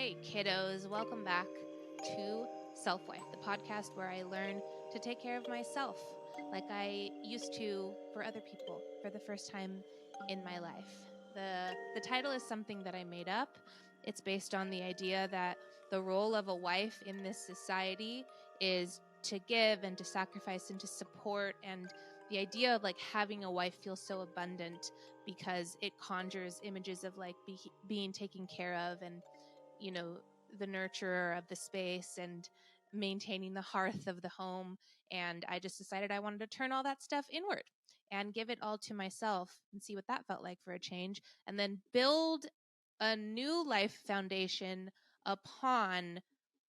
Hey, kiddos, welcome back to SELFWIFE, the podcast where I learn to take care of myself like I used to for other people for the first time in my life. The title is something that I made up. It's based on the idea that the role of a wife in this society is to give and to sacrifice and to support, and the idea of like having a wife feels so abundant because it conjures images of like being taken care of and the nurturer of the space and maintaining the hearth of the home. And I just decided I wanted to turn all that stuff inward and give it all to myself and see what that felt like for a change, and then build a new life foundation upon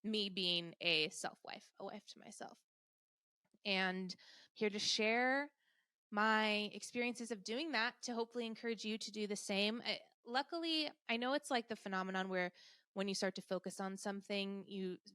me being a self-wife, a wife to myself. And here to share my experiences of doing that to hopefully encourage you to do the same. Luckily, I know it's like the phenomenon where when you start to focus on something,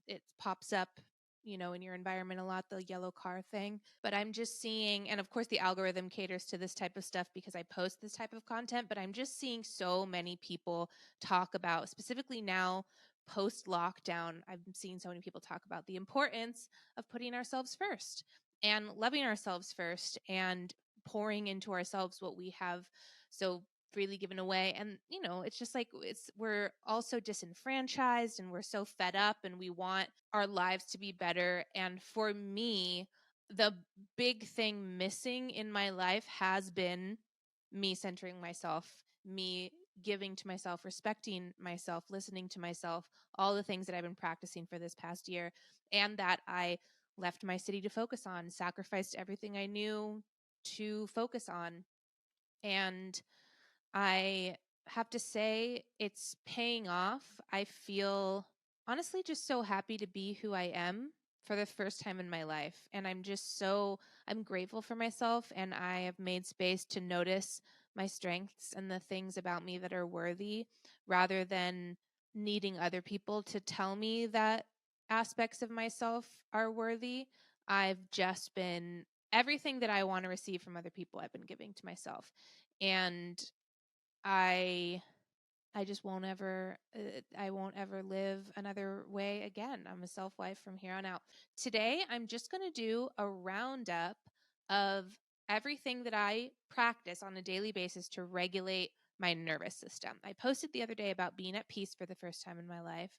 it pops up, in your environment a lot, the yellow car thing. But I'm just seeing, and of course the algorithm caters to this type of stuff because I post this type of content, but I'm just seeing so many people talk about, specifically now post lockdown, I've seen so many people talk about the importance of putting ourselves first and loving ourselves first and pouring into ourselves what we have so freely given away. And it's just like we're also disenfranchised and we're so fed up and we want our lives to be better. And for me, the big thing missing in my life has been me centering myself, me giving to myself, respecting myself, listening to myself, all the things that I've been practicing for this past year, and that I left my city to focus on, sacrificed everything I knew to focus on. And I have to say it's paying off. I feel honestly just so happy to be who I am for the first time in my life. And I'm grateful for myself, and I have made space to notice my strengths and the things about me that are worthy rather than needing other people to tell me that aspects of myself are worthy. I've just been everything that I want to receive from other people, I've been giving to myself. And I just won't ever I won't ever live another way again. I'm a self-wife from here on out. Today, I'm just going to do a roundup of everything that I practice on a daily basis to regulate my nervous system. I posted the other day about being at peace for the first time in my life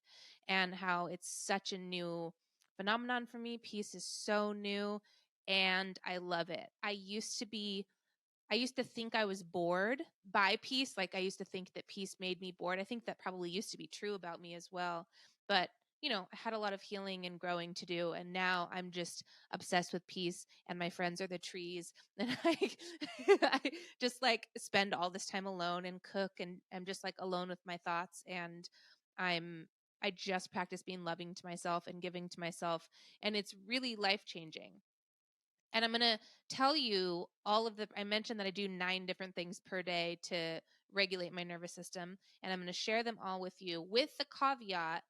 and how it's such a new phenomenon for me. Peace is so new and I love it. I used to think I was bored by peace. Like I used to think that peace made me bored. I think that probably used to be true about me as well. But, I had a lot of healing and growing to do. And now I'm just obsessed with peace and my friends are the trees. And I just like spend all this time alone and cook and I'm just like alone with my thoughts. And I just practice being loving to myself and giving to myself. And it's really life changing. And I'm going to tell you I mentioned that I do 9 different things per day to regulate my nervous system. And I'm going to share them all with you with the caveat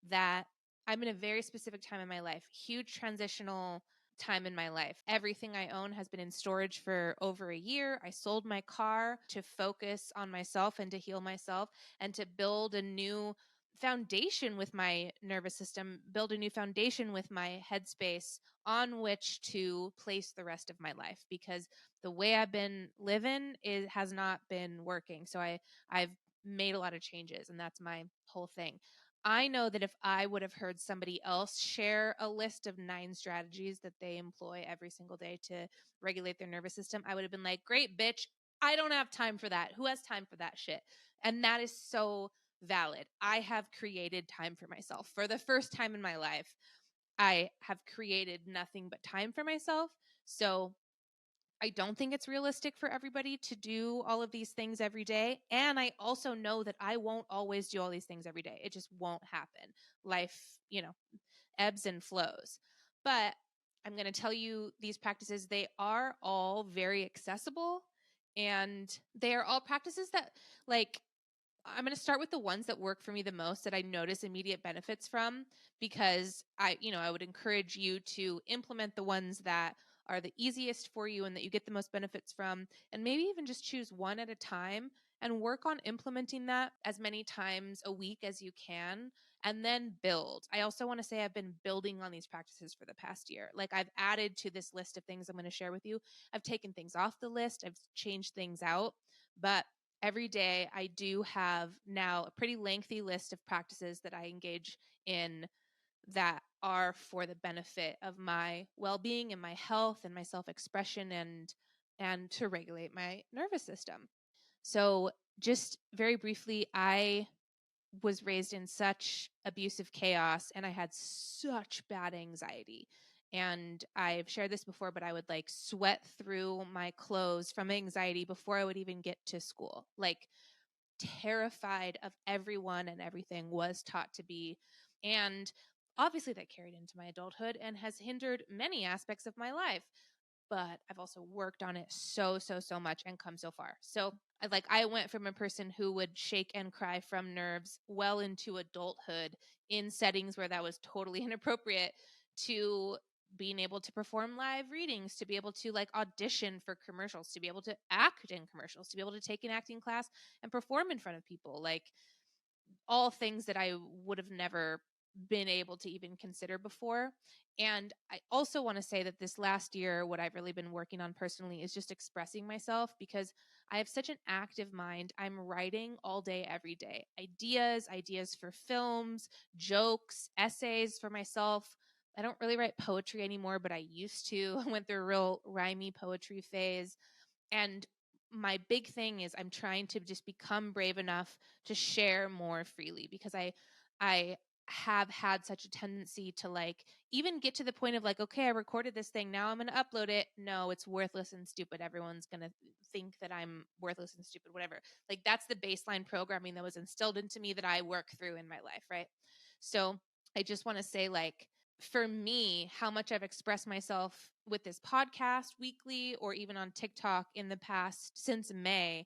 that I'm in a very specific time in my life, huge transitional time in my life. Everything I own has been in storage for over a year. I sold my car to focus on myself and to heal myself and to build a new foundation with my nervous system, build a new foundation with my headspace on which to place the rest of my life, because the way I've been living has not been working. So I've made a lot of changes, and that's my whole thing. I know that if I would have heard somebody else share a list of 9 strategies that they employ every single day to regulate their nervous system, I would have been like, great, bitch, I don't have time for that. Who has time for that shit? And that is so valid. I have created time for myself. For the first time in my life, I have created nothing but time for myself. So I don't think it's realistic for everybody to do all of these things every day. And I also know that I won't always do all these things every day. It just won't happen. Life, ebbs and flows. But I'm going to tell you these practices, they are all very accessible. And they are all practices that, like, I'm going to start with the ones that work for me the most, that I notice immediate benefits from, because I would encourage you to implement the ones that are the easiest for you and that you get the most benefits from, and maybe even just choose one at a time and work on implementing that as many times a week as you can and then build. I also want to say I've been building on these practices for the past year. Like I've added to this list of things I'm going to share with you. I've taken things off the list. I've changed things out, but every day I do have now a pretty lengthy list of practices that I engage in that are for the benefit of my well-being and my health and my self-expression and to regulate my nervous system. So just very briefly, I was raised in such abusive chaos and I had such bad anxiety. And I've shared this before, but I would like sweat through my clothes from anxiety before I would even get to school. Like terrified of everyone and everything was taught to be. And obviously that carried into my adulthood and has hindered many aspects of my life. But I've also worked on it so much and come so far. So I went from a person who would shake and cry from nerves well into adulthood in settings where that was totally inappropriate to being able to perform live readings, to be able to like audition for commercials, to be able to act in commercials, to be able to take an acting class and perform in front of people. Like all things that I would have never been able to even consider before. And I also want to say that this last year, what I've really been working on personally is just expressing myself because I have such an active mind. I'm writing all day, every day. Ideas for films, jokes, essays for myself. I don't really write poetry anymore, but I used to. I went through a real rhymey poetry phase. And my big thing is I'm trying to just become brave enough to share more freely because I have had such a tendency to like even get to the point of like, okay, I recorded this thing. Now I'm going to upload it. No, it's worthless and stupid. Everyone's going to think that I'm worthless and stupid, whatever. Like that's the baseline programming that was instilled into me that I work through in my life. Right. So I just want to say like, for me, how much I've expressed myself with this podcast weekly or even on TikTok in the past since May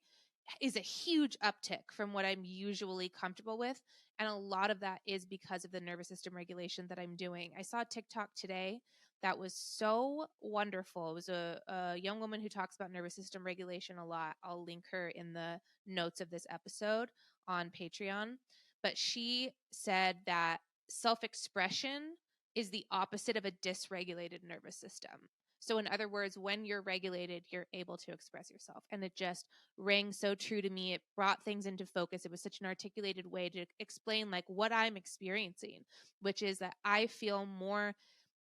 is a huge uptick from what I'm usually comfortable with. And a lot of that is because of the nervous system regulation that I'm doing. I saw a TikTok today that was so wonderful. It was a young woman who talks about nervous system regulation a lot. I'll link her in the notes of this episode on Patreon. But she said that self-expression is the opposite of a dysregulated nervous system. So in other words, when you're regulated, you're able to express yourself. And it just rang so true to me. It brought things into focus. It was such an articulated way to explain like what I'm experiencing, which is that I feel more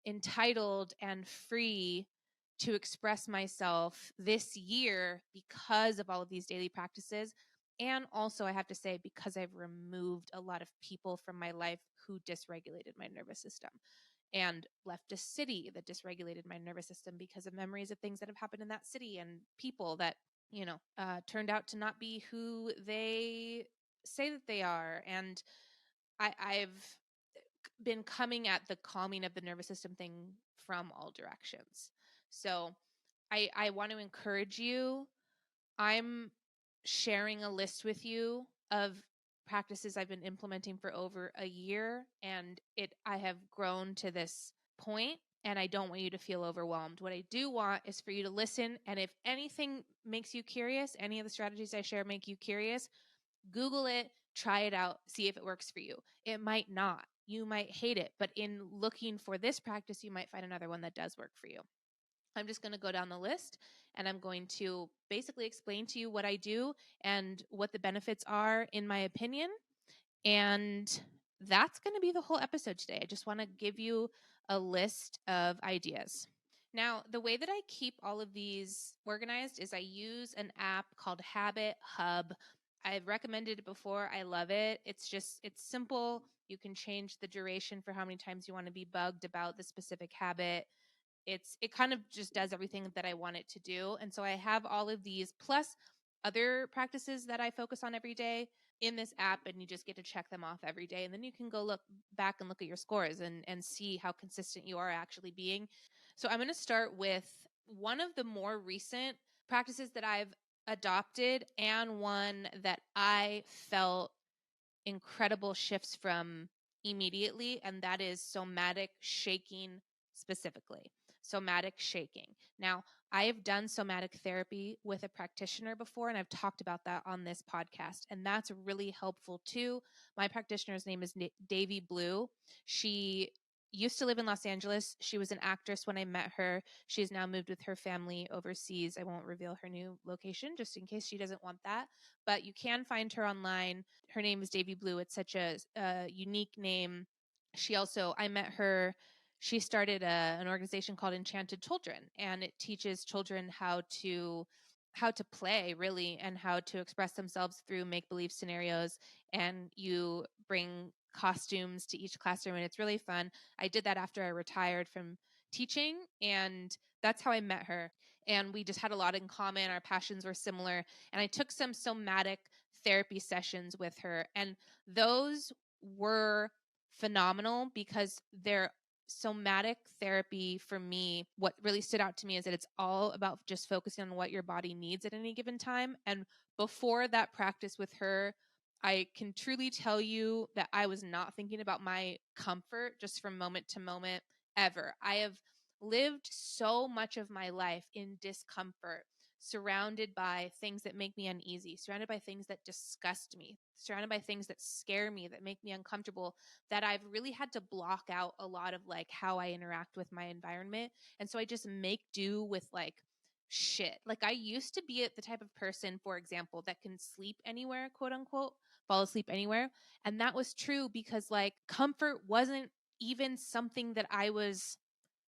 entitled and free to express myself this year because of all of these daily practices. And also, I have to say, because I've removed a lot of people from my life who dysregulated my nervous system and left a city that dysregulated my nervous system because of memories of things that have happened in that city and people that, turned out to not be who they say that they are. And I've been coming at the calming of the nervous system thing from all directions. So I want to encourage you. I'm sharing a list with you of practices I've been implementing for over a year, and I have grown to this point, and I don't want you to feel overwhelmed. What I do want is for you to listen, and if anything makes you curious, any of the strategies I share make you curious, Google it, try it out, see if it works for you. It might not. You might hate it, but in looking for this practice, you might find another one that does work for you. I'm just going to go down the list and I'm going to basically explain to you what I do and what the benefits are in my opinion. And that's going to be the whole episode today. I just want to give you a list of ideas. Now, the way that I keep all of these organized is I use an app called Habit Hub. I've recommended it before. I love it. It's simple. You can change the duration for how many times you want to be bugged about the specific habit. It kind of just does everything that I want it to do. And so I have all of these plus other practices that I focus on every day in this app, and you just get to check them off every day. And then you can go look back and look at your scores and see how consistent you are actually being. So I'm going to start with one of the more recent practices that I've adopted and one that I felt incredible shifts from immediately, and that is somatic shaking specifically. Somatic shaking. Now, I have done somatic therapy with a practitioner before, and I've talked about that on this podcast, and that's really helpful too. My practitioner's name is �.𖥧.𝡼. She used to live in Los Angeles. She was an actress when I met her. She's now moved with her family overseas. I won't reveal her new location just in case she doesn't want that, but you can find her online. Her name is �.𝥧.𝡼. It's such a unique name. I met her. She started an organization called Enchanted Children, and it teaches children how to play, really, and how to express themselves through make-believe scenarios. And you bring costumes to each classroom, and it's really fun. I did that after I retired from teaching, and that's how I met her. And we just had a lot in common. Our passions were similar. And I took some somatic therapy sessions with her, and those were phenomenal because they're somatic therapy. For me, what really stood out to me is that it's all about just focusing on what your body needs at any given time. And before that practice with her, I can truly tell you that I was not thinking about my comfort just from moment to moment ever. I have lived so much of my life in discomfort, surrounded by things that make me uneasy, surrounded by things that disgust me, surrounded by things that scare me, that make me uncomfortable, that I've really had to block out a lot of like how I interact with my environment. And so I just make do with like shit. Like I used to be the type of person, for example, that can sleep anywhere, quote unquote, fall asleep anywhere. And that was true because like comfort wasn't even something that I was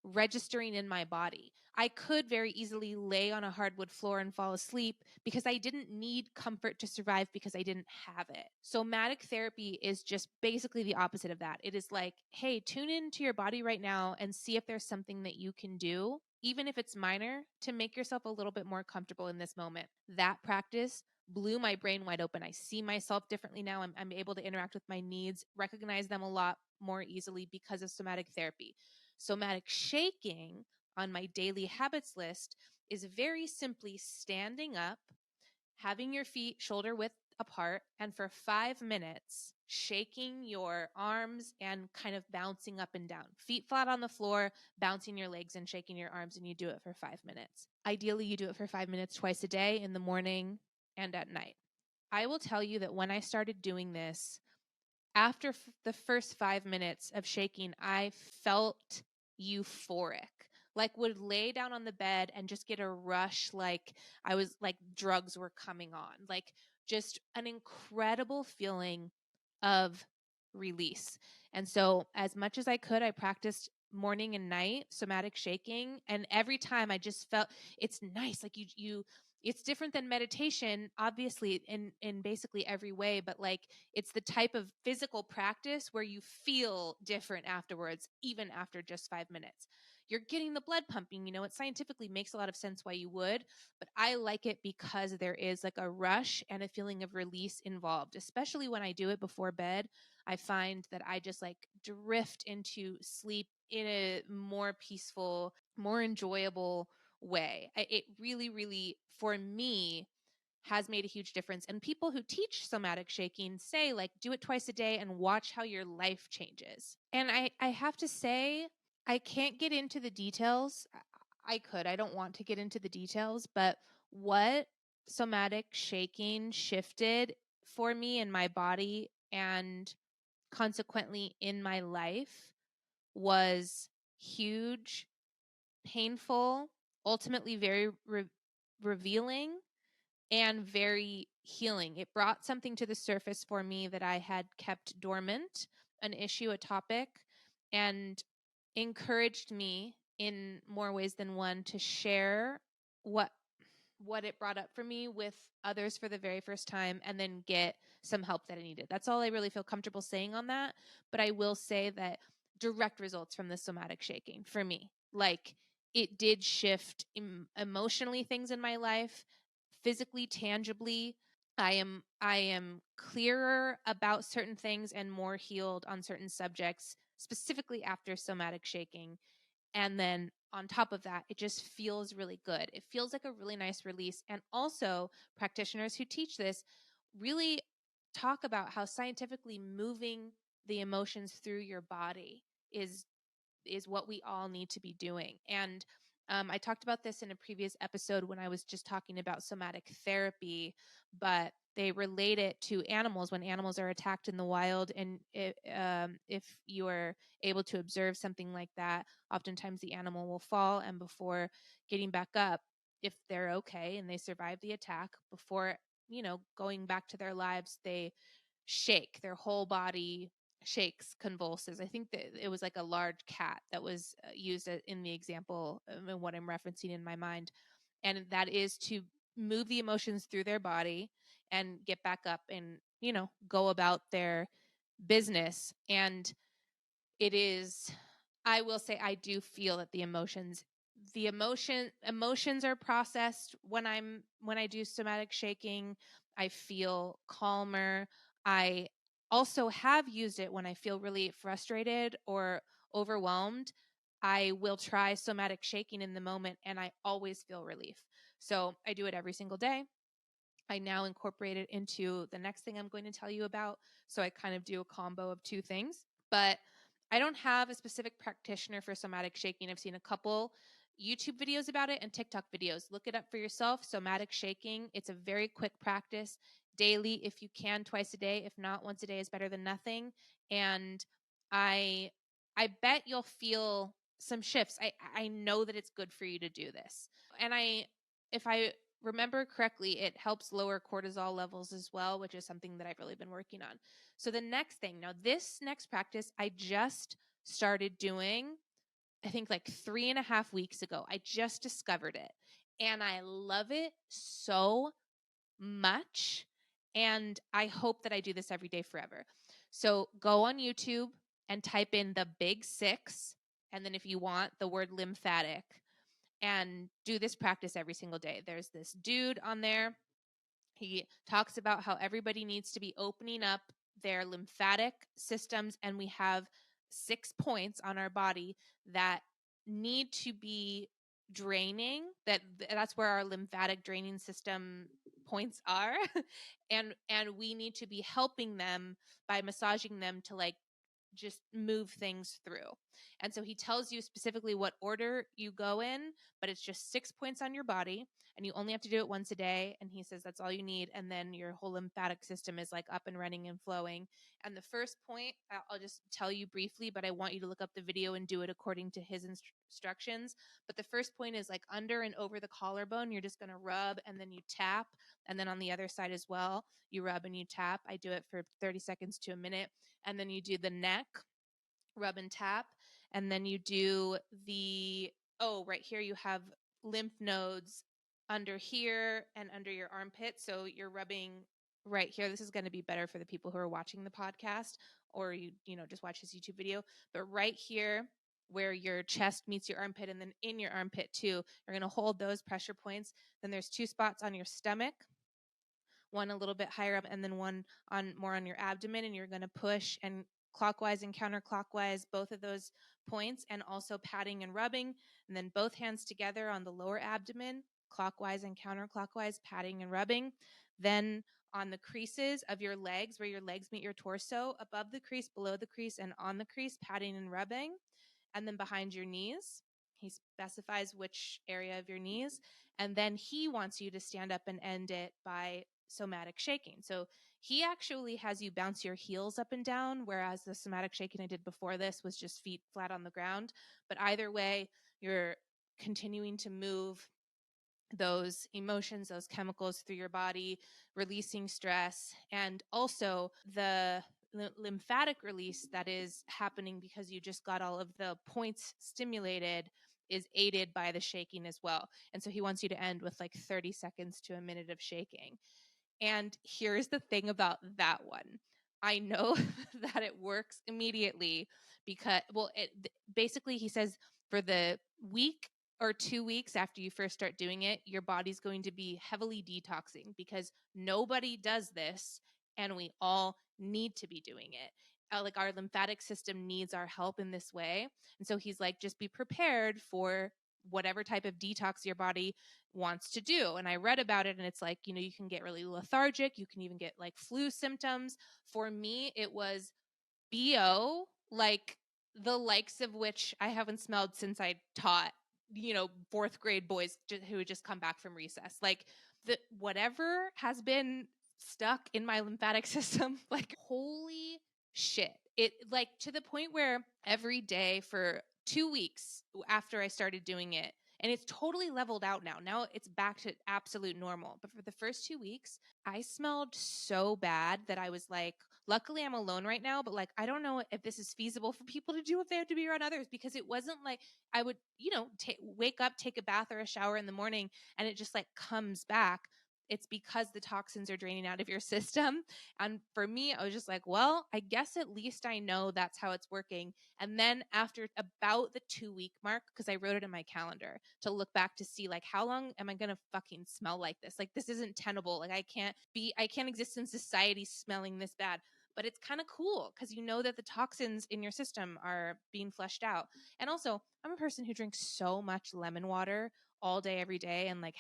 registering in my body. I could very easily lay on a hardwood floor and fall asleep because I didn't need comfort to survive because I didn't have it. Somatic therapy is just basically the opposite of that. It is like, hey, tune into your body right now and see if there's something that you can do, even if it's minor, to make yourself a little bit more comfortable in this moment. That practice blew my brain wide open. I see myself differently now. I'm able to interact with my needs, recognize them a lot more easily because of somatic therapy. Somatic shaking on my daily habits list is very simply standing up, having your feet shoulder width apart, and for 5 minutes, shaking your arms and kind of bouncing up and down. Feet flat on the floor, bouncing your legs and shaking your arms, and you do it for 5 minutes. Ideally, you do it for 5 minutes twice a day, in the morning and at night. I will tell you that when I started doing this, after the first 5 minutes of shaking, I felt euphoric. Like would lay down on the bed and just get a rush, like I was like drugs were coming on. Like just an incredible feeling of release. And so as much as I could, I practiced morning and night somatic shaking, and every time I just felt it's nice. Like you it's different than meditation, obviously, in basically every way, but like it's the type of physical practice where you feel different afterwards, even after just 5 minutes. You're getting the blood pumping, it scientifically makes a lot of sense why you would, but I like it because there is like a rush and a feeling of release involved, especially when I do it before bed. I find that I just like drift into sleep in a more peaceful, more enjoyable way. It really, really, for me, has made a huge difference. And people who teach somatic shaking say, like, do it twice a day and watch how your life changes. And I have to say, I can't get into the details. I don't want to get into the details, but what somatic shaking shifted for me in my body and consequently in my life was huge, painful, ultimately very revealing, and very healing. It brought something to the surface for me that I had kept dormant, an issue, a topic, and encouraged me in more ways than one to share what it brought up for me with others for the very first time, and then get some help that I needed. That's all I really feel comfortable saying on that. But I will say that direct results from the somatic shaking for me, like it did shift emotionally things in my life, physically, tangibly. I am clearer about certain things and more healed on certain subjects, specifically after somatic shaking. And then on top of that, it just feels really good. It feels like a really nice release. And also, practitioners who teach this really talk about how scientifically moving the emotions through your body is what we all need to be doing. And I talked about this in a previous episode when I was just talking about somatic therapy, but they relate it to animals when animals are attacked in the wild. And if you are able to observe something like that, oftentimes the animal will fall, and before getting back up, if they're okay and they survive the attack, before going back to their lives, they shake. Their whole body shakes, convulses. I think that it was like a large cat that was used in the example and what I'm referencing in my mind. And that is to move the emotions through their body and get back up and, go about their business. And it is, I will say, I do feel that emotions are processed when I do somatic shaking. I feel calmer. I also have used it when I feel really frustrated or overwhelmed. I will try somatic shaking in the moment, and I always feel relief. So I do it every single day. I now incorporate it into the next thing I'm going to tell you about. So I kind of do a combo of two things. But I don't have a specific practitioner for somatic shaking. I've seen a couple YouTube videos about it and TikTok videos. Look it up for yourself. Somatic shaking. It's a very quick practice, daily if you can, twice a day. If not, once a day is better than nothing. And I bet you'll feel some shifts. I know that it's good for you to do this. And if I remember correctly, it helps lower cortisol levels as well, which is something that I've really been working on. So the next thing, now this next practice I just started doing, I think like 3.5 weeks ago. I just discovered it and I love it so much. And I hope that I do this every day forever. So go on YouTube and type in the big 6. And then if you want the word lymphatic, and do this practice every single day. There's this dude on there. He talks about how everybody needs to be opening up their lymphatic systems, and we have 6 points on our body that need to be draining. That's where our lymphatic draining system points are. and we need to be helping them by massaging them to like just move things through. And so he tells you specifically what order you go in, but it's just 6 points on your body and you only have to do it once a day. And he says that's all you need. And then your whole lymphatic system is like up and running and flowing. And the first point, I'll just tell you briefly, but I want you to look up the video and do it according to his instructions. But the first point is like under and over the collarbone. You're just going to rub and then you tap. And then on the other side as well, you rub and you tap. I do it for 30 seconds to a minute. And then you do the neck, rub and tap. And then you do right here you have lymph nodes under here and under your armpit. So you're rubbing right here. This is going to be better for the people who are watching the podcast or just watch his YouTube video. But right here where your chest meets your armpit and then in your armpit too, you're going to hold those pressure points. Then there's 2 spots on your stomach, one a little bit higher up and then one more on your abdomen, and you're going to push and clockwise and counterclockwise both of those points, and also patting and rubbing, and then both hands together on the lower abdomen, clockwise and counterclockwise, patting and rubbing. Then on the creases of your legs, where your legs meet your torso, above the crease, below the crease, and on the crease, patting and rubbing. And then behind your knees, he specifies which area of your knees, and then he wants you to stand up and end it by somatic shaking. So he actually has you bounce your heels up and down, whereas the somatic shaking I did before this was just feet flat on the ground. But either way, you're continuing to move those emotions, those chemicals through your body, releasing stress, and also the lymphatic release that is happening because you just got all of the points stimulated is aided by the shaking as well. And so he wants you to end with like 30 seconds to a minute of shaking. And here's the thing about that one. I know that it works immediately because, basically he says for the week or 2 weeks after you first start doing it, your body's going to be heavily detoxing because nobody does this and we all need to be doing it. Like our lymphatic system needs our help in this way. And so he's like, just be prepared for whatever type of detox your body wants to do. And I read about it and it's like, you can get really lethargic. You can even get like flu symptoms. For me, it was BO, like the likes of which I haven't smelled since I taught fourth grade boys who had just come back from recess. Like whatever has been stuck in my lymphatic system, like holy shit. It like to the point where every day for 2 weeks after I started doing it, and it's totally leveled out now. Now it's back to absolute normal. But for the first 2 weeks, I smelled so bad that I was like, luckily I'm alone right now, but like, I don't know if this is feasible for people to do if they have to be around others, because it wasn't like I would, wake up, take a bath or a shower in the morning and it just like comes back. It's because the toxins are draining out of your system. And for me, I was just like, well, I guess at least I know that's how it's working. And then after about the 2-week mark, because I wrote it in my calendar to look back to see like, how long am I going to fucking smell like this? Like, this isn't tenable. Like, I can't exist in society smelling this bad. But it's kind of cool because you know that the toxins in your system are being flushed out. And also, I'm a person who drinks so much lemon water all day, every day. And like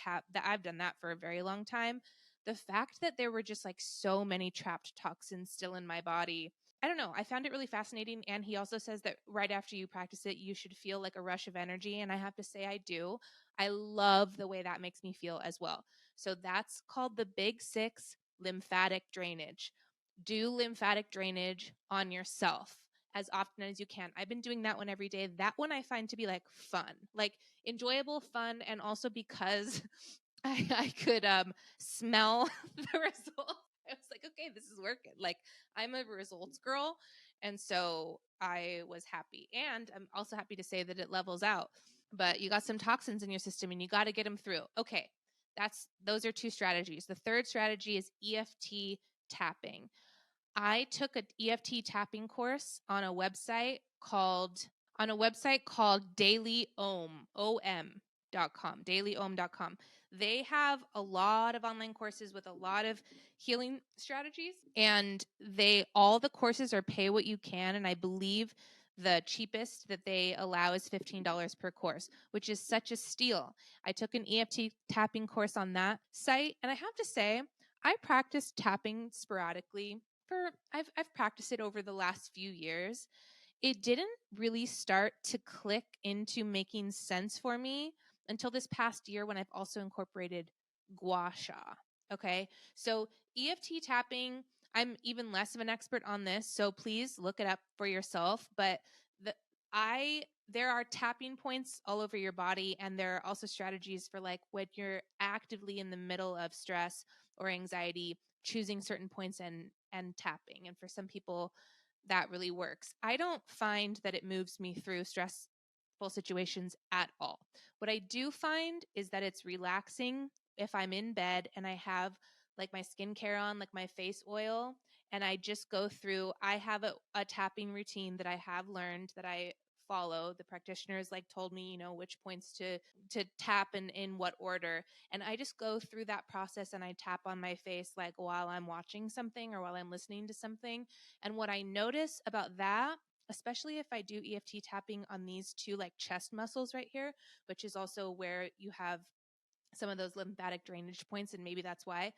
I've done that for a very long time. The fact that there were just like so many trapped toxins still in my body, I don't know. I found it really fascinating. And he also says that right after you practice it, you should feel like a rush of energy. And I have to say, I do. I love the way that makes me feel as well. So that's called the Big Six lymphatic drainage. Do lymphatic drainage on yourself as often as you can. I've been doing that one every day. That one I find to be like fun, like enjoyable, fun, and also because I could smell the results. I was like, okay, this is working. Like, I'm a results girl. And so I was happy. And I'm also happy to say that it levels out. But you got some toxins in your system and you got to get them through. Okay, those are 2 strategies. The third strategy is EFT tapping. I took an EFT tapping course on a website called 𝤣.𝢼.com, 𝢼.𝢼.com. They have a lot of online courses with a lot of healing strategies, and all the courses are pay what you can, and I believe the cheapest that they allow is $15 per course, which is such a steal. I took an EFT tapping course on that site, and I have to say, I practiced tapping sporadically I've practiced it over the last few years. It didn't really start to click into making sense for me until this past year when I've also incorporated gua sha. Okay. So EFT tapping, I'm even less of an expert on this, so please look it up for yourself. But there are tapping points all over your body, and there are also strategies for like when you're actively in the middle of stress or anxiety, choosing certain points and tapping. And for some people, that really works. I don't find that it moves me through stressful situations at all. What I do find is that it's relaxing if I'm in bed and I have like my skincare on, like my face oil, and I just go through. I have a tapping routine that I have learned that I follow. The practitioners like told me, which points to tap and in what order. And I just go through that process and I tap on my face like while I'm watching something or while I'm listening to something. And what I notice about that, especially if I do EFT tapping on these 2 like chest muscles right here, which is also where you have some of those lymphatic drainage points, and maybe that's why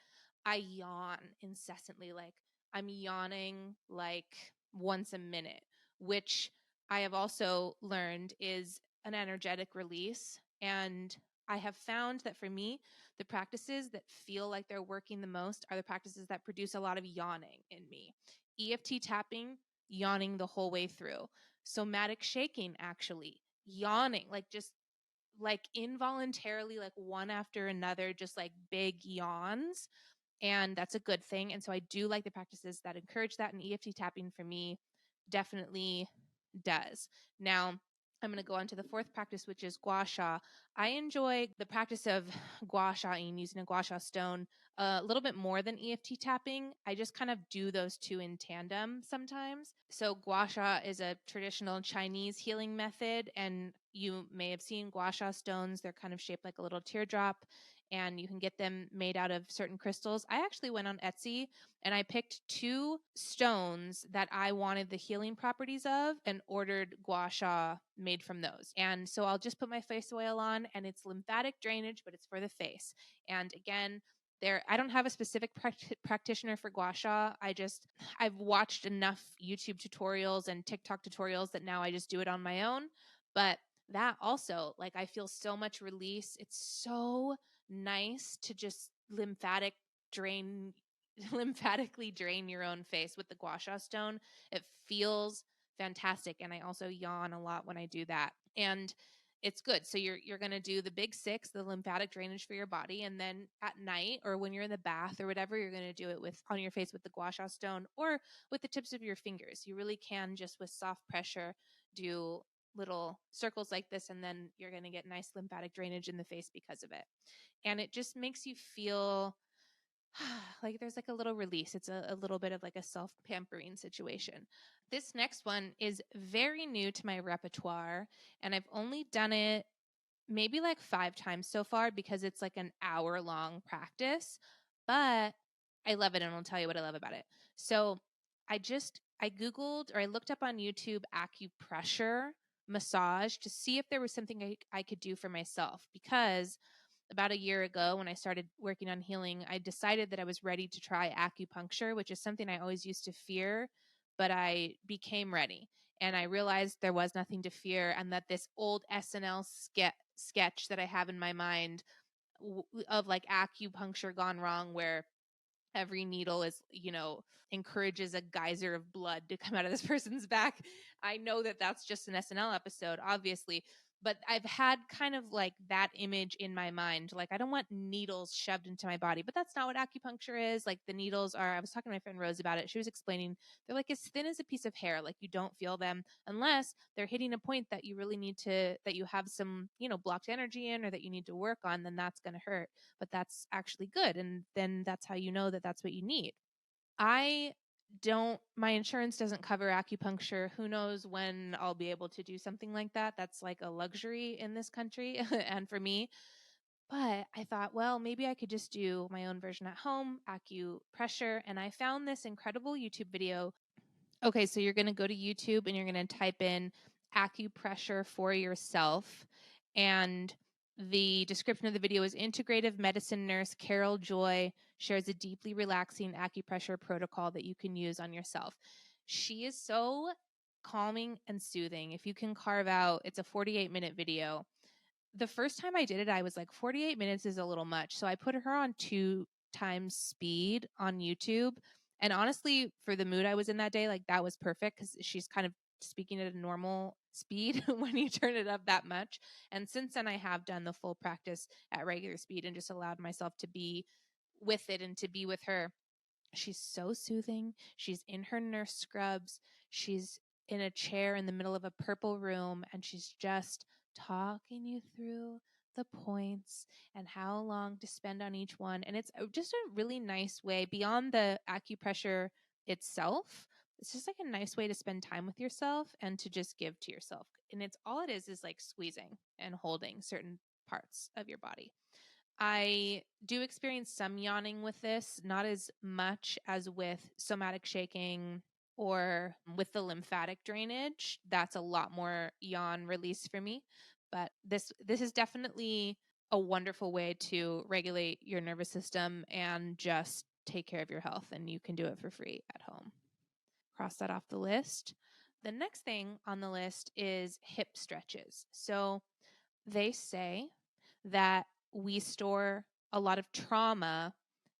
I yawn incessantly. Like I'm yawning like once a minute, which I have also learned is an energetic release. And I have found that for me, the practices that feel like they're working the most are the practices that produce a lot of yawning in me. EFT tapping, yawning the whole way through. Somatic shaking, actually, yawning, like just like involuntarily, like one after another, just like big yawns. And that's a good thing. And so I do like the practices that encourage that. And EFT tapping for me definitely does. Now, I'm going to go on to the 4th practice, which is gua sha. I enjoy the practice of gua shaing using a gua sha stone a little bit more than EFT tapping. I just kind of do those 2 in tandem sometimes. So gua sha is a traditional Chinese healing method, and you may have seen gua sha stones. They're kind of shaped like a little teardrop, and you can get them made out of certain crystals. I actually went on Etsy and I picked 2 stones that I wanted the healing properties of and ordered gua sha made from those. And so I'll just put my face oil on, and it's lymphatic drainage, but it's for the face. And again, I don't have a specific practitioner for gua sha. I've watched enough YouTube tutorials and TikTok tutorials that now I just do it on my own. But that also, like, I feel so much release. It's so nice to just drain lymphatically drain your own face with the gua sha stone. It feels fantastic, and I also yawn a lot when I do that. And it's good. So you're going to do the big 6, the lymphatic drainage for your body, and then at night or when you're in the bath or whatever, you're going to do it with on your face with the gua sha stone or with the tips of your fingers. You really can just with soft pressure do little circles like this, and then you're going to get nice lymphatic drainage in the face because of it. And it just makes you feel like there's like a little release. It's a little bit of like a self-pampering situation. This next one is very new to my repertoire, and I've only done it maybe like 5 times so far because it's like an hour-long practice, but I love it, and I'll tell you what I love about it. So I Googled or I looked up on YouTube acupressure massage to see if there was something I could do for myself, because about a year ago when I started working on healing, I decided that I was ready to try acupuncture, which is something I always used to fear, but I became ready. And I realized there was nothing to fear, and that this old SNL sketch that I have in my mind of like acupuncture gone wrong, where every needle is, encourages a geyser of blood to come out of this person's back. I know that that's just an SNL episode, obviously, but I've had kind of like that image in my mind. Like, I don't want needles shoved into my body, but that's not what acupuncture is. Like, the needles are, I was talking to my friend Rose about it. She was explaining they're like as thin as a piece of hair. Like, you don't feel them unless they're hitting a point that you really need to, that you have some, blocked energy in, or that you need to work on, then that's going to hurt. But that's actually good. And then that's how you know that that's what you need. My insurance doesn't cover acupuncture. Who knows when I'll be able to do something like that? That's like a luxury in this country and for me. But I thought, well, maybe I could just do my own version at home, acupressure. And I found this incredible YouTube video. Okay, so you're going to go to YouTube and you're going to type in acupressure for yourself. And the description of the video is integrative medicine nurse Carol Joy shares a deeply relaxing acupressure protocol that you can use on yourself. She is so calming and soothing. If you can carve out, it's a 48-minute video. The first time I did it, I was like, 48 minutes is a little much. So I put her on 2 times speed on YouTube. And honestly, for the mood I was in that day, like that was perfect because she's kind of speaking at a normal speed when you turn it up that much. And since then, I have done the full practice at regular speed and just allowed myself to be with it and to be with her. She's so soothing. She's in her nurse scrubs. She's in a chair in the middle of a purple room, and she's just talking you through the points and how long to spend on each one. And it's just a really nice way beyond the acupressure itself. It's just like a nice way to spend time with yourself and to just give to yourself. And it's all it is like squeezing and holding certain parts of your body. I do experience some yawning with this, not as much as with somatic shaking or with the lymphatic drainage. That's a lot more yawn release for me. But this is definitely a wonderful way to regulate your nervous system and just take care of your health, and you can do it for free at home. Cross that off the list. The next thing on the list is hip stretches. So they say that we store a lot of trauma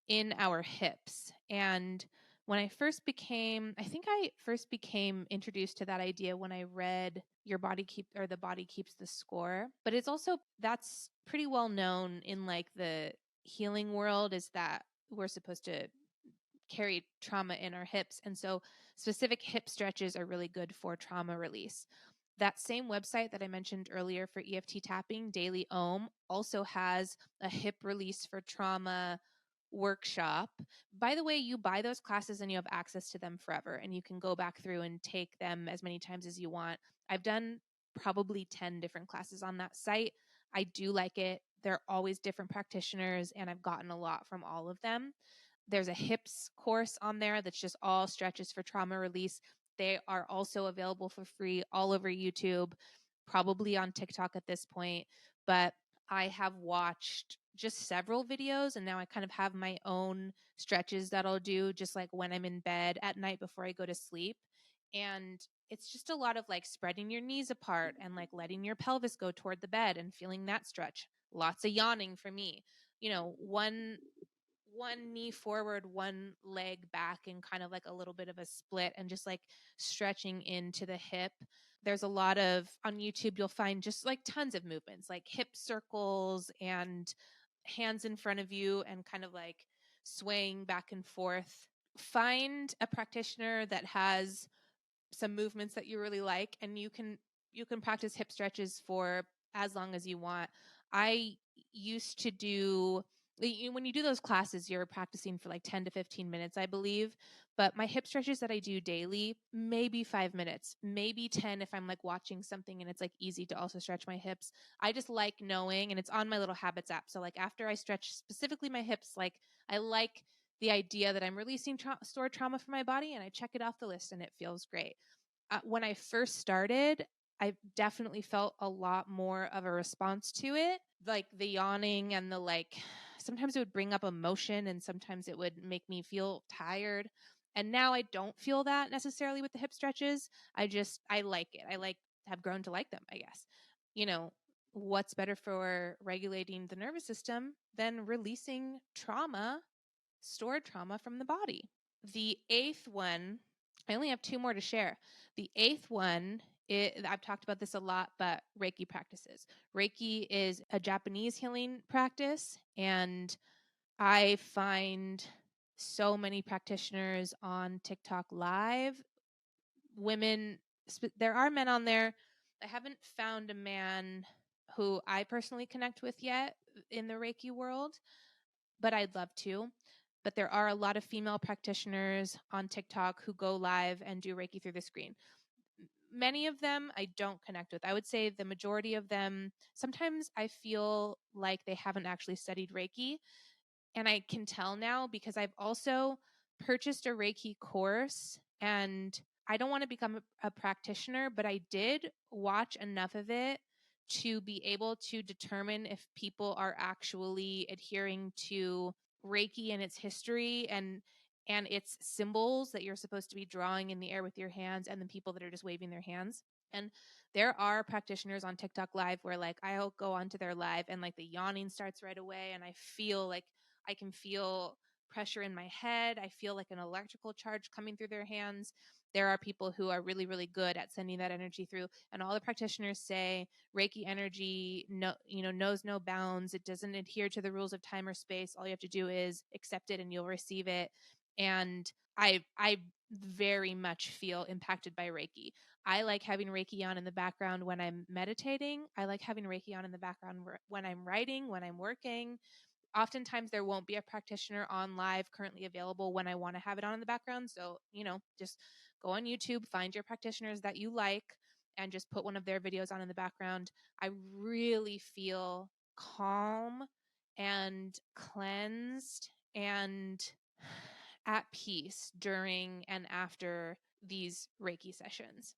in our hips. And I think I first became introduced to that idea when I read The Body Keeps the Score. But it's also, that's pretty well known in like the healing world, is that we're supposed to carry trauma in our hips. And so specific hip stretches are really good for trauma release. That same website that I mentioned earlier for EFT tapping, Daily Ohm, also has a hip release for trauma workshop. By the way, you buy those classes and you have access to them forever, and you can go back through and take them as many times as you want. I've done probably 10 different classes on that site. I do like it. They're always different practitioners, and I've gotten a lot from all of them. There's a hips course on there that's just all stretches for trauma release. They are also available for free all over YouTube, probably on TikTok at this point. But I have watched just several videos, and now I kind of have my own stretches that I'll do just like when I'm in bed at night before I go to sleep. And it's just a lot of like spreading your knees apart and like letting your pelvis go toward the bed and feeling that stretch. Lots of yawning for me. One knee forward, one leg back, and kind of like a little bit of a split, and just like stretching into the hip. There's a lot of, on YouTube, you'll find just like tons of movements, like hip circles and hands in front of you and kind of like swaying back and forth. Find a practitioner that has some movements that you really like, and you can practice hip stretches for as long as you want. I used to do, when you do those classes, you're practicing for like 10 to 15 minutes, I believe. But my hip stretches that I do daily, maybe 5 minutes, maybe 10 if I'm like watching something and it's like easy to also stretch my hips. I just like knowing, and it's on my little habits app. So like after I stretch specifically my hips, like I like the idea that I'm releasing stored trauma from my body, and I check it off the list and it feels great. When I first started, I definitely felt a lot more of a response to it, like the yawning and the like. Sometimes it would bring up emotion, and sometimes it would make me feel tired. And now I don't feel that necessarily with the hip stretches. I like it. Have grown to like them, I guess. What's better for regulating the nervous system than releasing trauma, stored trauma from the body? The eighth one, I only have two more to share. The eighth one, I've talked about this a lot, but Reiki practices. Reiki is a Japanese healing practice, and I find so many practitioners on TikTok Live. Women, there are men on there. I haven't found a man who I personally connect with yet in the Reiki world, but I'd love to. But there are a lot of female practitioners on TikTok who go live and do Reiki through the screen. Many of them I don't connect with. I would say the majority of them, sometimes I feel like they haven't actually studied Reiki. And I can tell now because I've also purchased a Reiki course, and I don't want to become a practitioner, but I did watch enough of it to be able to determine if people are actually adhering to Reiki and its history and its symbols that you're supposed to be drawing in the air with your hands, and the people that are just waving their hands. And there are practitioners on TikTok Live where like I'll go onto their live and like the yawning starts right away, and I feel like I can feel pressure in my head. I feel like an electrical charge coming through their hands. There are people who are really, really good at sending that energy through. And all the practitioners say Reiki energy knows no bounds. It doesn't adhere to the rules of time or space. All you have to do is accept it and you'll receive it. And I very much feel impacted by Reiki. I like having Reiki on in the background when I'm meditating. I like having Reiki on in the background when I'm writing, when I'm working. Oftentimes there won't be a practitioner on live currently available when I want to have it on in the background. So, just go on YouTube, find your practitioners that you like, and just put one of their videos on in the background. I really feel calm and cleansed and at peace during and after these Reiki sessions.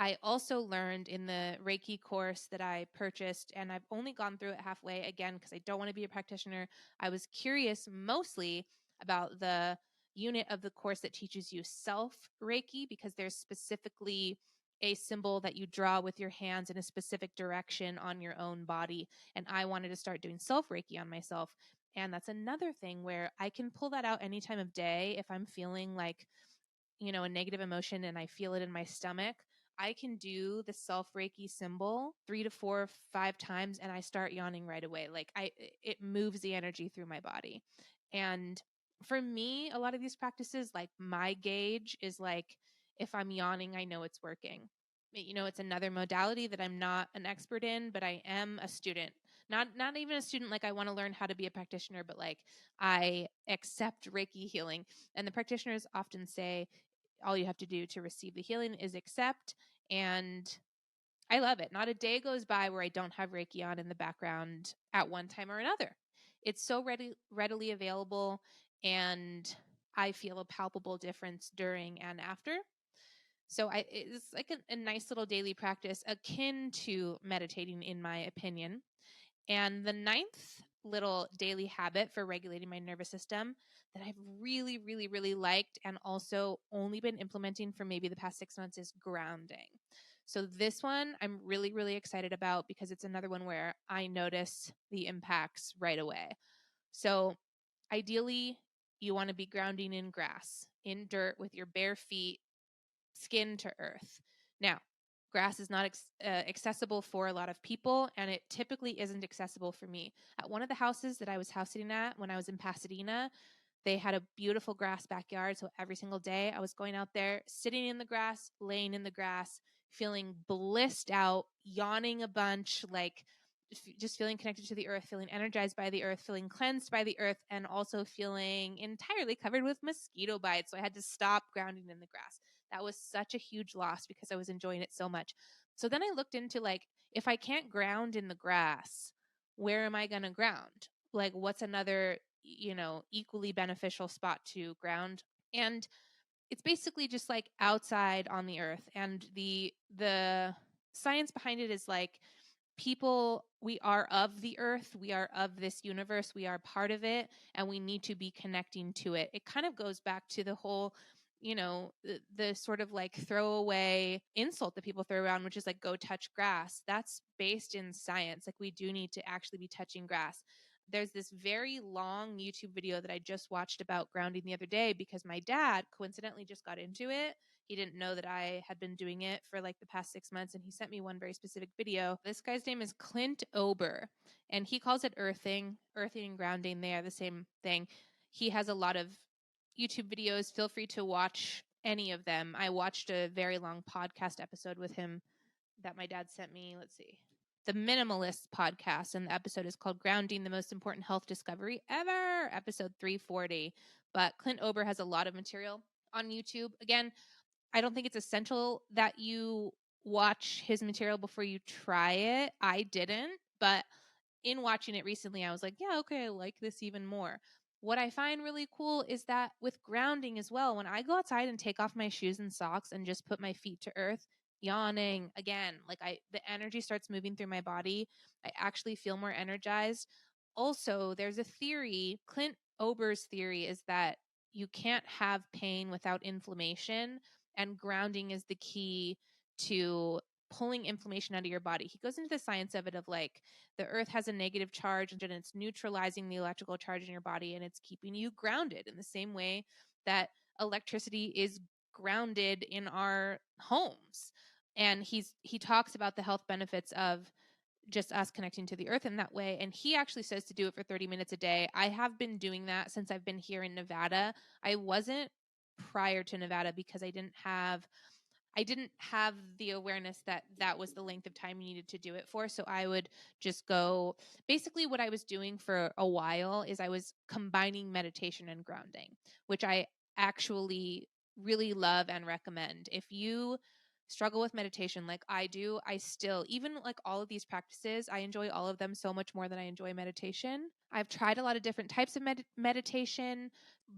I also learned in the Reiki course that I purchased, and I've only gone through it halfway again because I don't want to be a practitioner. I was curious mostly about the unit of the course that teaches you self Reiki, because there's specifically a symbol that you draw with your hands in a specific direction on your own body. And I wanted to start doing self Reiki on myself. And that's another thing where I can pull that out any time of day if I'm feeling like, a negative emotion and I feel it in my stomach. I can do the self Reiki symbol 3 to 4 or 5 times and I start yawning right away. Like it moves the energy through my body. And for me, a lot of these practices, like my gauge is like, if I'm yawning, I know it's working. It's another modality that I'm not an expert in, but I am a student. Not even a student like I want to learn how to be a practitioner, but like I accept Reiki healing. And the practitioners often say, all you have to do to receive the healing is accept. And I love it. Not a day goes by where I don't have Reiki on in the background at one time or another. It's so readily available, and I feel a palpable difference during and after. So it's like a nice little daily practice akin to meditating, in my opinion. And the ninth little daily habit for regulating my nervous system that I've really, really, really liked and also only been implementing for maybe the past 6 months is grounding. So this one I'm really, really excited about because it's another one where I notice the impacts right away. So ideally, you want to be grounding in grass, in dirt with your bare feet, skin to earth. Now, grass is not accessible for a lot of people, and it typically isn't accessible for me. At one of the houses that I was house sitting at when I was in Pasadena, they had a beautiful grass backyard. So every single day I was going out there, sitting in the grass, laying in the grass, feeling blissed out, yawning a bunch, like just feeling connected to the earth, feeling energized by the earth, feeling cleansed by the earth, and also feeling entirely covered with mosquito bites. So I had to stop grounding in the grass. That was such a huge loss because I was enjoying it so much. So then I looked into like, if I can't ground in the grass, where am I going to ground? Like, what's another, equally beneficial spot to ground? And it's basically just like outside on the earth. And the science behind it is like, people, we are of the earth, we are of this universe, we are part of it, and we need to be connecting to it. It kind of goes back to the whole, the sort of like throwaway insult that people throw around, which is like, go touch grass. That's based in science. Like, we do need to actually be touching grass. There's this very long YouTube video that I just watched about grounding the other day because my dad coincidentally just got into it. He didn't know that I had been doing it for like the past 6 months, and he sent me one very specific video. This guy's name is 𝤼.�, and he calls it earthing and grounding. They are the same thing. He has a lot of YouTube videos. Feel free to watch any of them. I watched a very long podcast episode with him that my dad sent me. Let's see. The Minimalist podcast, and the episode is called Grounding, the Most Important Health Discovery Ever, episode 340. But 𝤼.� has a lot of material on YouTube. Again, I don't think it's essential that you watch his material before you try it. I didn't, but in watching it recently, I was like, yeah, okay, I like this even more. What I find really cool is that with grounding as well, when I go outside and take off my shoes and socks and just put my feet to earth, yawning again, like the energy starts moving through my body. I actually feel more energized. Also, there's a theory, 𝤼.�'s theory is that you can't have pain without inflammation, and grounding is the key to pulling inflammation out of your body. He goes into the science of it, of like, the earth has a negative charge and it's neutralizing the electrical charge in your body, and it's keeping you grounded in the same way that electricity is grounded in our homes. And he talks about the health benefits of just us connecting to the earth in that way. And he actually says to do it for 30 minutes a day. I have been doing that since I've been here in Nevada. I wasn't prior to Nevada because I didn't have the awareness that that was the length of time you needed to do it for. So I would just go, basically what I was doing for a while is I was combining meditation and grounding, which I actually really love and recommend. If you struggle with meditation like I do, I still, even like all of these practices, I enjoy all of them so much more than I enjoy meditation. I've tried a lot of different types of meditation.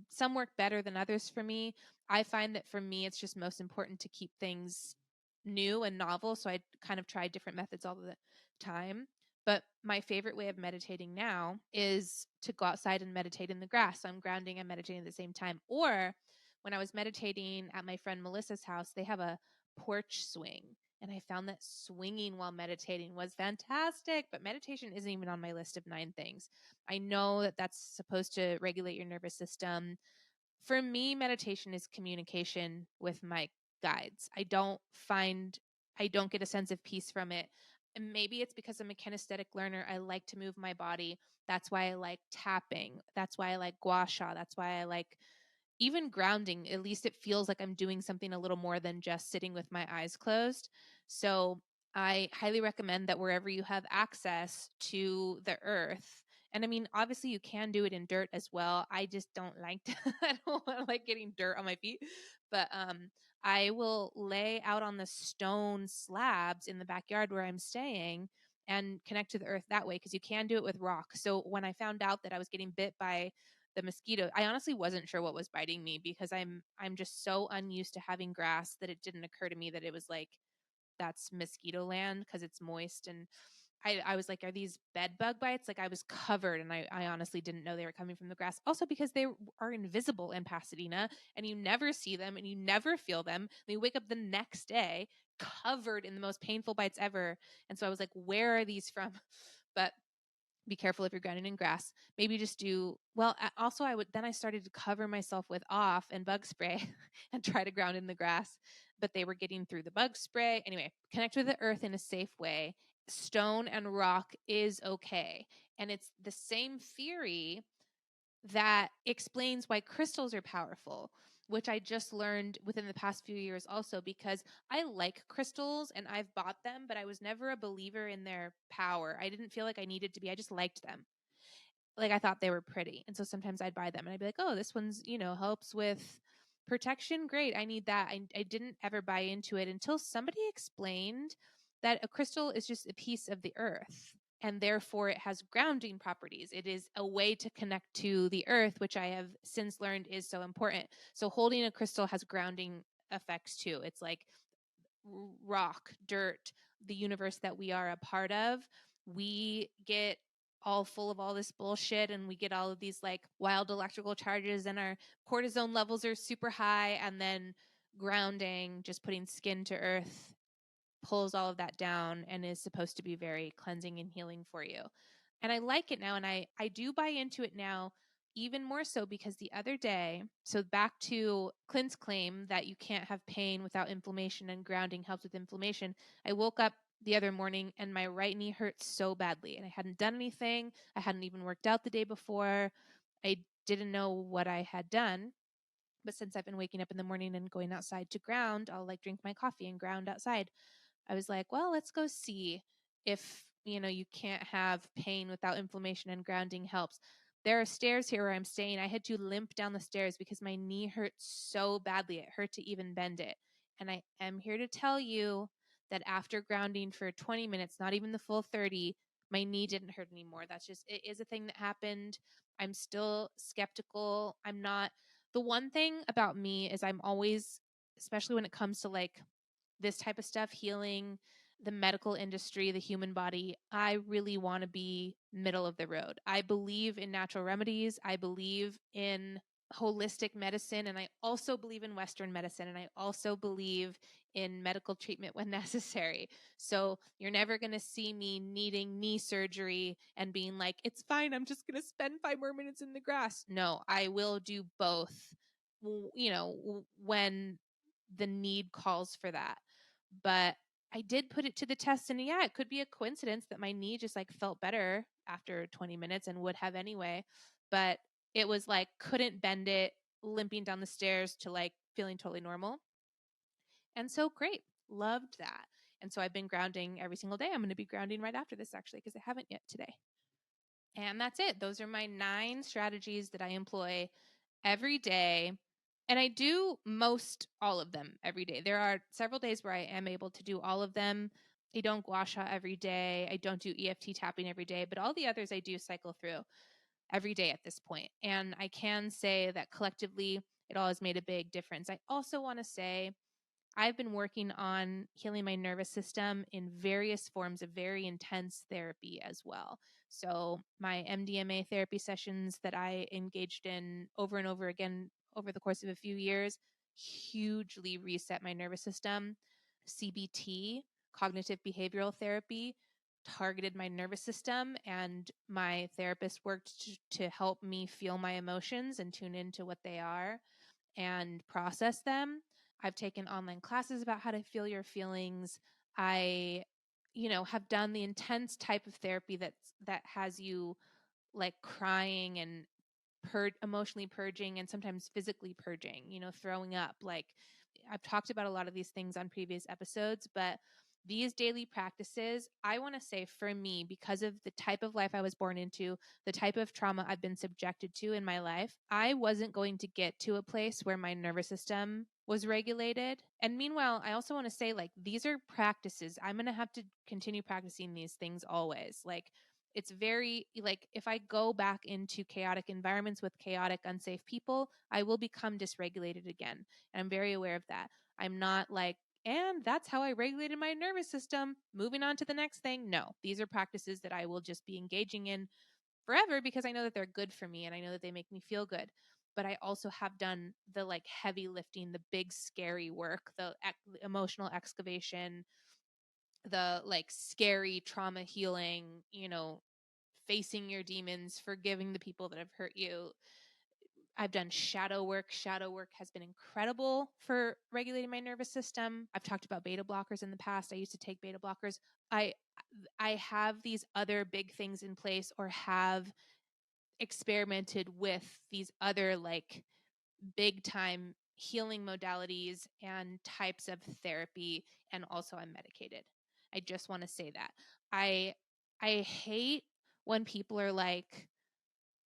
Some work better than others for me. I find that for me, it's just most important to keep things new and novel. So I kind of try different methods all the time. But my favorite way of meditating now is to go outside and meditate in the grass. So I'm grounding and meditating at the same time. Or when I was meditating at my friend Melissa's house, they have a porch swing. And I found that swinging while meditating was fantastic. But meditation isn't even on my list of 9 things. I know that that's supposed to regulate your nervous system. For me, meditation is communication with my guides. I don't get a sense of peace from it. And maybe it's because I'm a kinesthetic learner. I like to move my body. That's why I like tapping. That's why I like gua sha. That's why I like even grounding. At least it feels like I'm doing something a little more than just sitting with my eyes closed. So I highly recommend that wherever you have access to the earth, and I mean, obviously you can do it in dirt as well. I just don't like to, I don't like getting dirt on my feet, but I will lay out on the stone slabs in the backyard where I'm staying and connect to the earth that way, because you can do it with rock. So when I found out that I was getting bit by the mosquito, I honestly wasn't sure what was biting me, because I'm just so unused to having grass that it didn't occur to me that it was like, that's mosquito land because it's moist. And I was like, are these bed bug bites? Like I was covered, and I honestly didn't know they were coming from the grass. Also because they are invisible in Pasadena, and you never see them and you never feel them. And you wake up the next day covered in the most painful bites ever. And so I was like, where are these from? But be careful if you're grounding in grass. Maybe just do, well, also I started to cover myself with off and bug spray and try to ground in the grass, but they were getting through the bug spray. Anyway, connect with the earth in a safe way. Stone and rock is okay. And it's the same theory that explains why crystals are powerful, which I just learned within the past few years also, because I like crystals and I've bought them, but I was never a believer in their power. I didn't feel like I needed to be. I just liked them. Like I thought they were pretty. And so sometimes I'd buy them and I'd be like, oh, this one's, helps with protection. Great. I need that. I didn't ever buy into it until somebody explained that a crystal is just a piece of the earth, and therefore it has grounding properties. It is a way to connect to the earth, which I have since learned is so important. So holding a crystal has grounding effects too. It's like rock, dirt, the universe that we are a part of. We get all full of all this bullshit, and we get all of these like wild electrical charges, and our cortisone levels are super high, and then grounding, just putting skin to earth, pulls all of that down and is supposed to be very cleansing and healing for you. And I like it now, and I do buy into it now even more so, because the other day, so back to Clint's claim that you can't have pain without inflammation and grounding helps with inflammation. I woke up the other morning and my right knee hurt so badly, and I hadn't done anything. I hadn't even worked out the day before. I didn't know what I had done. But since I've been waking up in the morning and going outside to ground, I'll like drink my coffee and ground outside. I was like, well, let's go see if, you can't have pain without inflammation and grounding helps. There are stairs here where I'm staying. I had to limp down the stairs because my knee hurt so badly. It hurt to even bend it. And I am here to tell you that after grounding for 20 minutes, not even the full 30, my knee didn't hurt anymore. It is a thing that happened. I'm still skeptical. The one thing about me is I'm always, especially when it comes to like this type of stuff, healing, the medical industry, the human body, I really want to be middle of the road. I believe in natural remedies. I believe in holistic medicine. And I also believe in Western medicine. And I also believe in medical treatment when necessary. So you're never going to see me needing knee surgery and being like, it's fine, I'm just going to spend 5 more minutes in the grass. No, I will do both, when the need calls for that. But I did put it to the test, and yeah, it could be a coincidence that my knee just like felt better after 20 minutes and would have anyway. But it was like, couldn't bend it, limping down the stairs to like feeling totally normal. And so great, loved that. And so I've been grounding every single day. I'm going to be grounding right after this actually, because I haven't yet today. And that's it. Those are my 9 strategies that I employ every day. And I do most all of them every day. There are several days where I am able to do all of them. I don't gua sha every day. I don't do EFT tapping every day, but all the others I do cycle through every day at this point. And I can say that collectively, it all has made a big difference. I also want to say I've been working on healing my nervous system in various forms of very intense therapy as well. So my MDMA therapy sessions that I engaged in over and over again over the course of a few years hugely reset my nervous system. CBT, cognitive behavioral therapy, targeted my nervous system, and my therapist worked to help me feel my emotions and tune into what they are and process them. I've taken online classes about how to feel your feelings. I, have done the intense type of therapy that has you like crying and emotionally purging, and sometimes physically purging, throwing up. Like I've talked about a lot of these things on previous episodes, but these daily practices, I want to say for me, because of the type of life I was born into, the type of trauma I've been subjected to in my life, I wasn't going to get to a place where my nervous system was regulated. And meanwhile, I also want to say, like, these are practices. I'm going to have to continue practicing these things always. Like, it's very, like, if I go back into chaotic environments with chaotic, unsafe people, I will become dysregulated again. And I'm very aware of that. I'm not like and that's how I regulated my nervous system. Moving on to the next thing. No, these are practices that I will just be engaging in forever because I know that they're good for me and I know that they make me feel good. But I also have done the like heavy lifting, the big scary work, the emotional excavation, the like scary trauma healing, facing your demons, forgiving the people that have hurt you. I've done shadow work. Shadow work has been incredible for regulating my nervous system. I've talked about beta blockers in the past. I used to take beta blockers. I I have these other big things in place or have experimented with these other like big time healing modalities and types of therapy, and also I'm medicated. I just want to say that. I I hate when people are like,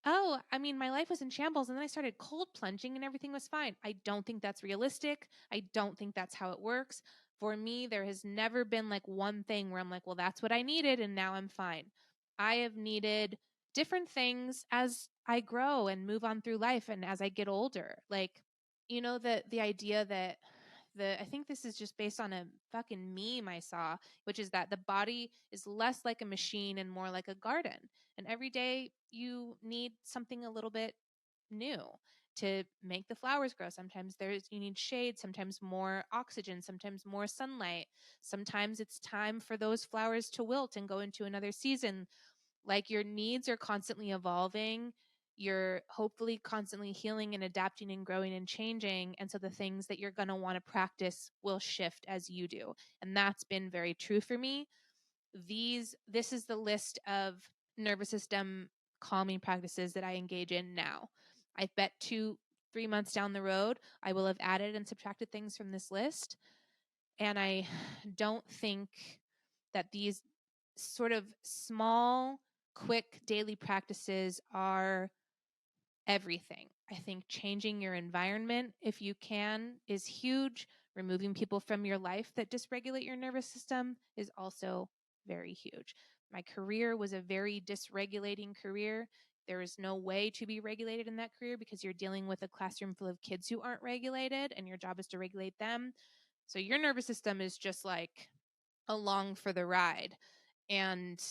"Oh, I mean, my life was in shambles and then I started cold plunging and everything was fine." I don't think that's realistic. I don't think that's how it works. For me, there has never been like one thing where I'm like, "Well, that's what I needed and now I'm fine." I have needed different things as I grow and move on through life and as I get older. Like, the idea that I think this is just based on a fucking meme I saw, which is that the body is less like a machine and more like a garden. And every day you need something a little bit new to make the flowers grow. Sometimes you need shade, sometimes more oxygen, sometimes more sunlight. Sometimes it's time for those flowers to wilt and go into another season. Like, your needs are constantly evolving. You're hopefully constantly healing and adapting and growing and changing. And so the things that you're going to want to practice will shift as you do. And that's been very true for me. This is the list of nervous system calming practices that I engage in now. I bet 3 months down the road, I will have added and subtracted things from this list. And I don't think that these sort of small, quick daily practices are everything. I think changing your environment, if you can, is huge. Removing people from your life that dysregulate your nervous system is also very huge. My career was a very dysregulating career. There is no way to be regulated in that career because you're dealing with a classroom full of kids who aren't regulated, and your job is to regulate them. So your nervous system is just like along for the ride. And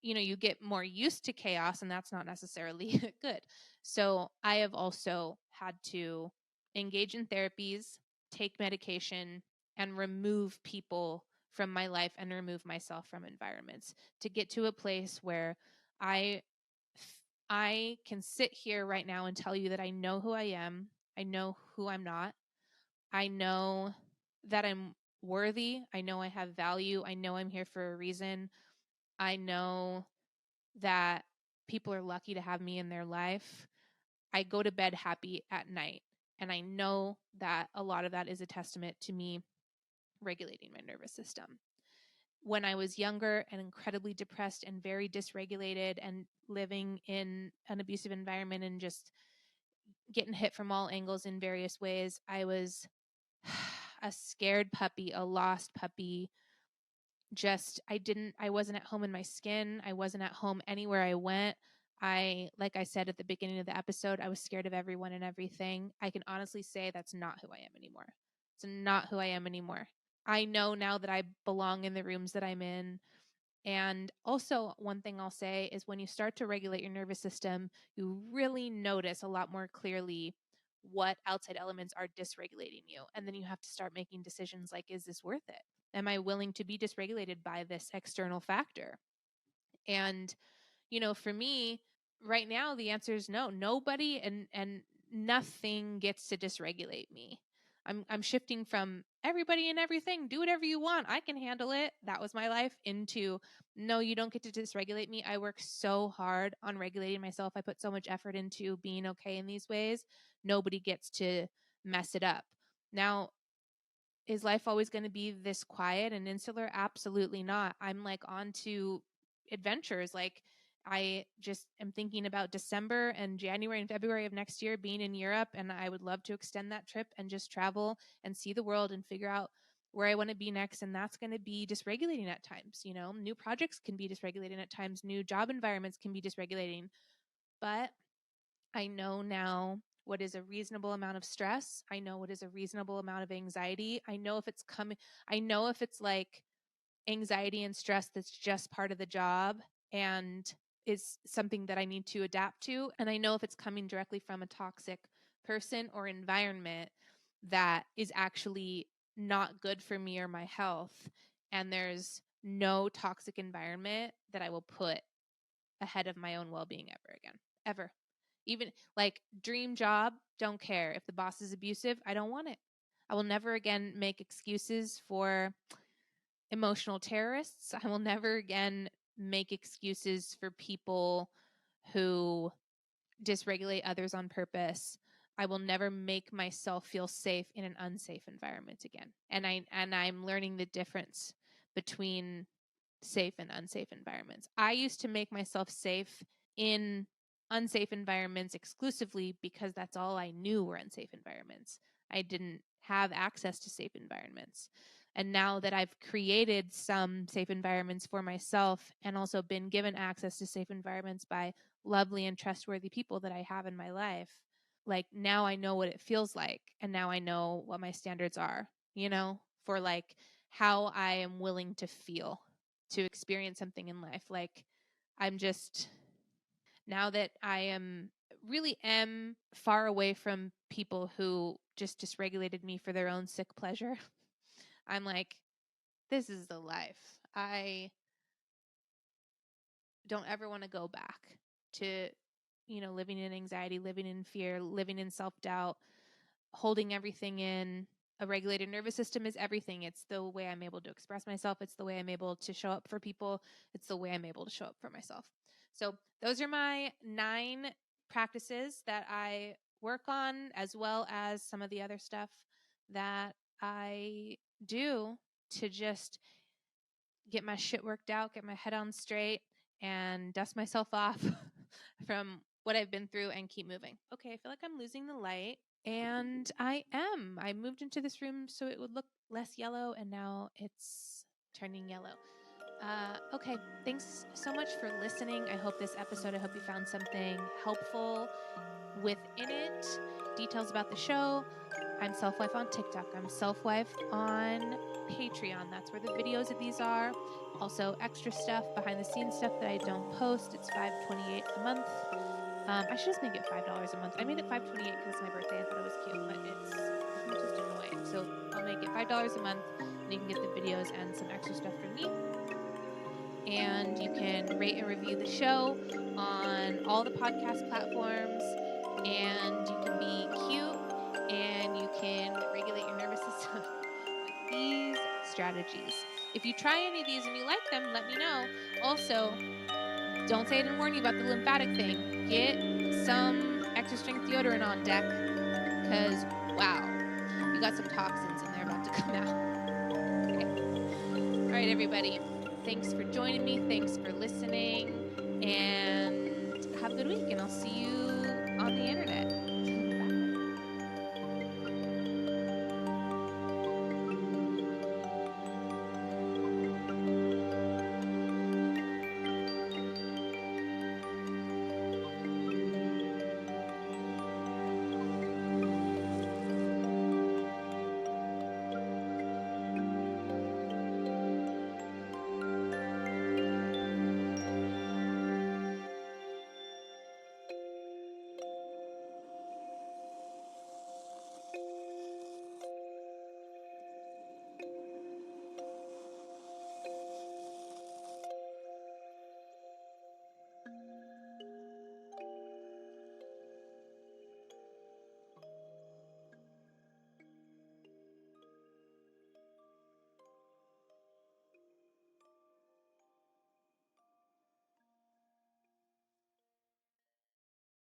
you get more used to chaos, and that's not necessarily good. So I have also had to engage in therapies, take medication, and remove people from my life and remove myself from environments to get to a place where I can sit here right now and tell you that I know who I am. I know who I'm not. I know that I'm worthy. I know I have value. I know I'm here for a reason. I know that people are lucky to have me in their life. I go to bed happy at night. And I know that a lot of that is a testament to me regulating my nervous system. When I was younger and incredibly depressed and very dysregulated and living in an abusive environment and just getting hit from all angles in various ways, I was a scared puppy, a lost puppy. I wasn't at home in my skin. I wasn't at home anywhere I went. Like I said at the beginning of the episode, I was scared of everyone and everything. I can honestly say that's not who I am anymore. It's not who I am anymore. I know now that I belong in the rooms that I'm in. And also, one thing I'll say is when you start to regulate your nervous system, you really notice a lot more clearly what outside elements are dysregulating you. And then you have to start making decisions like, is this worth it? Am I willing to be dysregulated by this external factor? And, for me, right now, the answer is no. Nobody and nothing gets to dysregulate me. I'm shifting from everybody and everything, do whatever you want, I can handle it. That was my life, into no, you don't get to dysregulate me. I work so hard on regulating myself. I put so much effort into being okay in these ways. Nobody gets to mess it up. Now, is life always going to be this quiet and insular? Absolutely not. I'm like on to adventures. Like, I just am thinking about December and January and February of next year being in Europe, and I would love to extend that trip and just travel and see the world and figure out where I want to be next. And that's going to be dysregulating at times. New projects can be dysregulating at times. New job environments can be dysregulating. But I know now what is a reasonable amount of stress. I know what is a reasonable amount of anxiety. I know if it's coming, I know if it's like anxiety and stress that's just part of the job and is something that I need to adapt to. And I know if it's coming directly from a toxic person or environment that is actually not good for me or my health. And there's no toxic environment that I will put ahead of my own well-being ever again, ever. Even like dream job, don't care. If the boss is abusive, I don't want it. I will never again make excuses for emotional terrorists. I will never again make excuses for people who dysregulate others on purpose. I will never make myself feel safe in an unsafe environment again. And I'm learning the difference between safe and unsafe environments. I used to make myself safe in unsafe environments exclusively because that's all I knew were unsafe environments. I didn't have access to safe environments. And now that I've created some safe environments for myself and also been given access to safe environments by lovely and trustworthy people that I have in my life, like now I know what it feels like. And now I know what my standards are, for like how I am willing to feel to experience something in life. Like I'm just, now that I really am far away from people who just dysregulated me for their own sick pleasure, I'm like, this is the life. I don't ever want to go back to, living in anxiety, living in fear, living in self-doubt, holding everything in. A regulated nervous system is everything. It's the way I'm able to express myself. It's the way I'm able to show up for people. It's the way I'm able to show up for myself. So those are my 9 practices that I work on, as well as some of the other stuff that I do to just get my shit worked out, get my head on straight, and dust myself off from what I've been through and keep moving. Okay, I feel like I'm losing the light. And I am. I moved into this room so it would look less yellow, and now it's turning yellow. Okay, thanks so much for listening. I hope you found something helpful within it. Details about the show. I'm SELFWIFE on TikTok. I'm SELFWIFE on Patreon. That's where the videos of these are. Also, extra stuff, behind the scenes stuff that I don't post. It's $5.28 a month. I should just make it $5 a month. I made it $5.28 because it's my birthday. I thought it was cute, but it's just annoying. So I'll make it $5 a month, and you can get the videos and some extra stuff from me. And you can rate and review the show on all the podcast platforms. And you can be cute, and you can regulate your nervous system with these strategies. If you try any of these and you like them, let me know. Also, don't say I didn't warn you about the lymphatic thing. Get some extra strength deodorant on deck, because wow, you got some toxins in there about to come out. Okay. All right, everybody. Thanks for joining me. Thanks for listening, and have a good week. And I'll see you